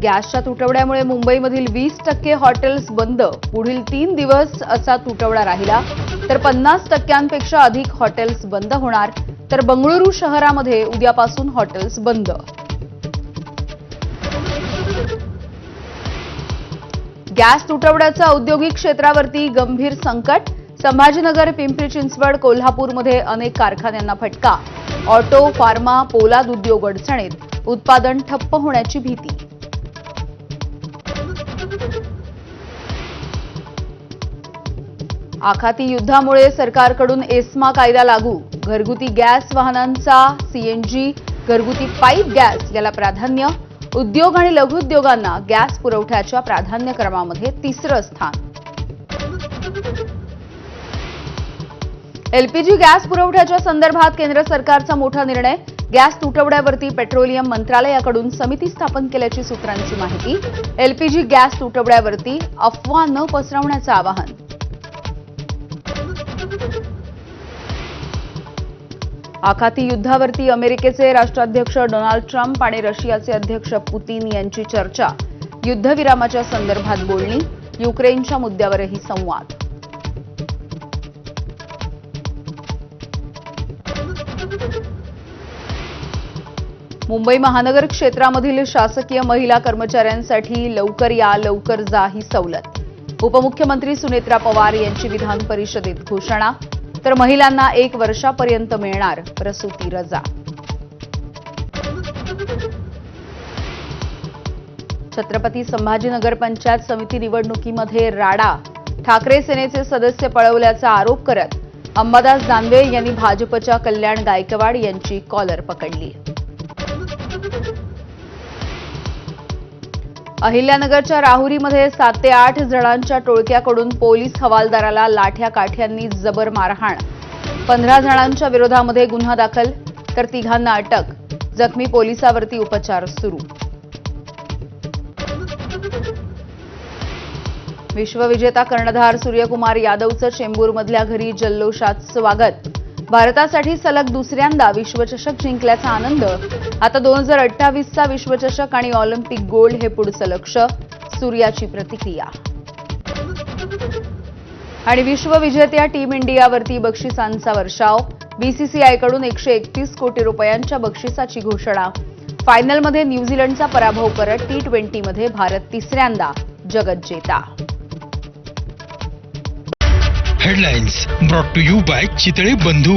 गॅसच्या तुटवड्यामुळे मुंबईमधील 20% हॉटेल्स बंद. पुढील 3 दिवस असा तुटवडा राहिला तर 50%पेक्षा अधिक हॉटेल्स बंद होणार. तर बंगळुरू शहरामध्ये उद्यापासून हॉटेल्स बंद. गॅस तुटवड्याचा औद्योगिक क्षेत्रावरती गंभीर संकट. संभाजीनगर, पिंपरी चिंचवड, कोल्हापूरमध्ये अनेक कारखान्यांना फटका. ऑटो, फार्मा, पोलाद उद्योग अडचणीत. उत्पादन ठप्प होण्याची भीती. आखाती युद्धामुळे सरकारकडून एस्मा कायदा लागू. घरगुती गॅस वाहनांचा सीएनजी, घरगुती पाईप गॅस याला प्राधान्य. उद्योग आणि लघुउद्योगांना गॅस पुरवठ्याच्या प्राधान्यक्रमामध्ये 3रं स्थान. एलपीजी गॅस पुरवठ्याच्या संदर्भात केंद्र सरकारचा मोठा निर्णय. गॅस तुटवड्यावरती पेट्रोलियम मंत्रालयाकडून समिती स्थापन केल्याची सूत्रांची माहिती. एलपीजी गॅस तुटवड्यावरती अफवा न पसरवण्याचं आवाहन. आखाती युद्धावरती अमेरिकेचे राष्ट्राध्यक्ष डोनाल्ड ट्रम्प आणि रशियाचे अध्यक्ष पुतीन यांची चर्चा. युद्धविरामाच्या संदर्भात बोलणी. युक्रेनच्या मुद्द्यावरही संवाद. मुंबई महानगर क्षेत्रामधील शासकीय महिला कर्मचाऱ्यांसाठी लवकर या लवकर जा ही सवलत. उपमुख्यमंत्री सुनेत्रा पवार यांची विधान परिषदेत घोषणा. तर महिलांना 1 वर्षापर्यंत मिळणार प्रसूती रजा. छत्रपती संभाजीनगर पंचायत समिती निवडणुकीमध्ये राडा. ठाकरे सेनेचे सदस्य पळवल्याचा आरोप करत अंबादास दानवे यांनी भाजपच्या कल्याण गायकवाड यांची कॉलर पकडली. अहिल्यानगरच्या राहुरीमध्ये 7 ते 8 जणांच्या टोळक्याकडून पोलीस हवालदाराला लाठ्या काठ्यांनी जबर मारहाण. 15 जणांच्या विरोधामध्ये गुन्हा दाखल तर 3घांना अटक. जखमी पोलिसावरती उपचार सुरू. विश्वविजेता कर्णधार सूर्यकुमार यादवचं चेंबूरमधल्या घरी जल्लोषात स्वागत. भारतासाठी सलग 2ऱ्यांदा विश्वचषक जिंकल्याचा आनंद. आता 2028चा विश्वचषक आणि ऑलिम्पिक गोल्ड हे पुढचं लक्ष्य. सूर्याची प्रतिक्रिया. आणि विश्वविजेत्या टीम इंडियावरती बक्षिसांचा वर्षाव. बीसीसीआयकडून 131 कोटी रुपयांच्या बक्षिसाची घोषणा. फायनलमध्ये न्यूझीलंडचा पराभव करत T20मध्ये भारत 3ऱ्यांदा जगज्जेता. Headlines brought to you by Chitale Bandhu.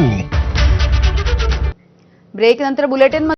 Break नंतर बुलेटिन